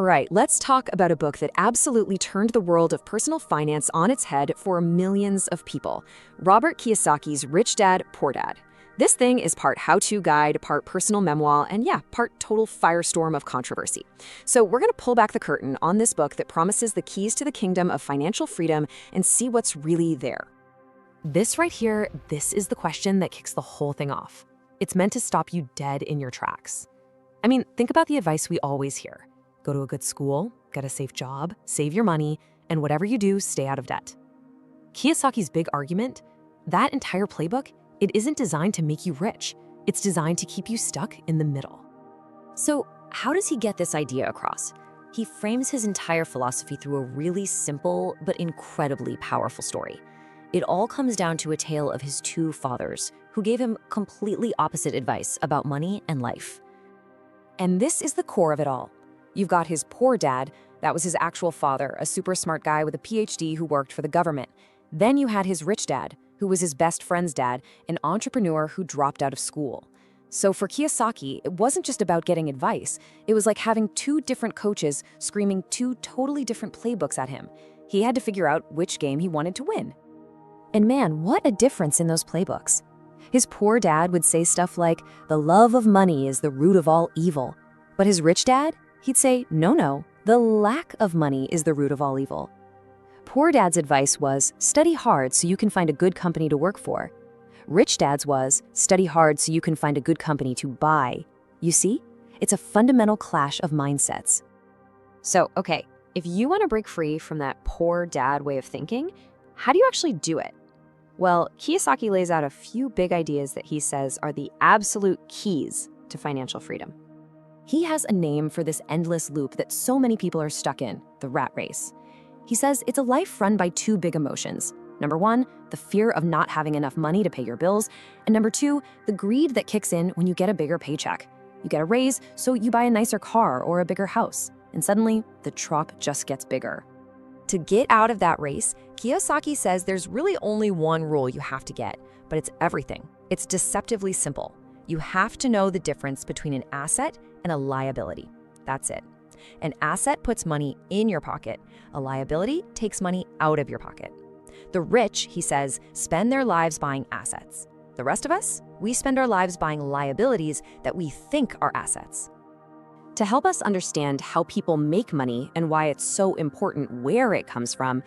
right, let's talk about a book that absolutely turned the world of personal finance on its head for millions of people. Robert Kiyosaki's Rich Dad, Poor Dad. This thing is part how-to guide, part personal memoir, and yeah, part total firestorm of controversy. So we're going to pull back the curtain on this book that promises the keys to the kingdom of financial freedom and see what's really there. This right here, this is the question that kicks the whole thing off. It's meant to stop you dead in your tracks. I mean, think about the advice we always hear. Go to a good school, get a safe job, save your money, and whatever you do, stay out of debt. Kiyosaki's big argument, that entire playbook, it isn't designed to make you rich. It's designed to keep you stuck in the middle. So how does he get this idea across? He frames his entire philosophy through a really simple but incredibly powerful story. It all comes down to a tale of his two fathers, who gave him completely opposite advice about money and life. And this is the core of it all. You've got his poor dad, that was his actual father, a super smart guy with a PhD who worked for the government. Then you had his rich dad, who was his best friend's dad, an entrepreneur who dropped out of school. So for Kiyosaki, it wasn't just about getting advice. It was like having two different coaches screaming two totally different playbooks at him. He had to figure out which game he wanted to win. And man, what a difference in those playbooks. His poor dad would say stuff like, the love of money is the root of all evil. But his rich dad, he'd say, no, the lack of money is the root of all evil. Poor dad's advice was, study hard so you can find a good company to work for. Rich dad's was, study hard so you can find a good company to buy. You see, it's a fundamental clash of mindsets. So, okay, if you want to break free from that poor dad way of thinking, how do you actually do it? Well, Kiyosaki lays out a few big ideas that he says are the absolute keys to financial freedom. He has a name for this endless loop that so many people are stuck in, the rat race. He says it's a life run by two big emotions. Number one, the fear of not having enough money to pay your bills. And number two, the greed that kicks in when you get a bigger paycheck. You get a raise, so you buy a nicer car or a bigger house. And suddenly, the trop just gets bigger. To get out of that race, Kiyosaki says there's really only one rule you have to get, but it's everything. It's deceptively simple. You have to know the difference between an asset and a liability. That's it. An asset puts money in your pocket. A liability takes money out of your pocket. The rich, he says, spend their lives buying assets. The rest of us, we spend our lives buying liabilities that we think are assets. To help us understand how people make money and why it's so important where it comes from,